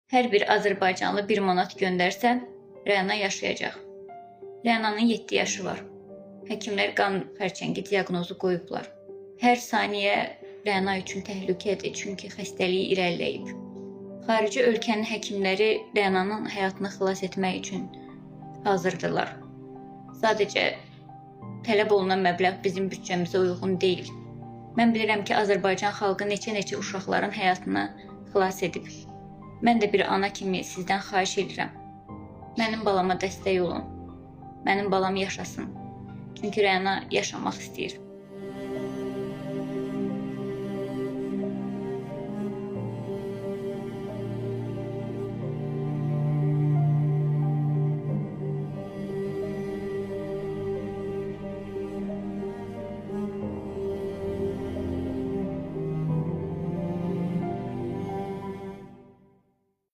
Hər bir Azərbaycanlı 1 manat göndərsə, Rəna yaşayacaq. Rənanın 7 yaşı var. Həkimlər qan xərçəngi diaqnozu qoyublar. Hər saniyə Rəna üçün təhlükədir, çünki xəstəliyi irəliləyib. Xarici ölkənin həkimləri Rənanın həyatını xilas etmək üçün hazırdırlar. Sadəcə tələb olunan məbləğ bizim büdcəmizə uyğun deyil. Mən bilirəm ki, Azərbaycan xalqı neçə uşaqların həyatını xilas edib. Mən də bir ana kimi sizdən xahiş edirəm. Mənim balama dəstək olun. Mənim balam yaşasın. Çünki Rəna yaşamaq istəyir.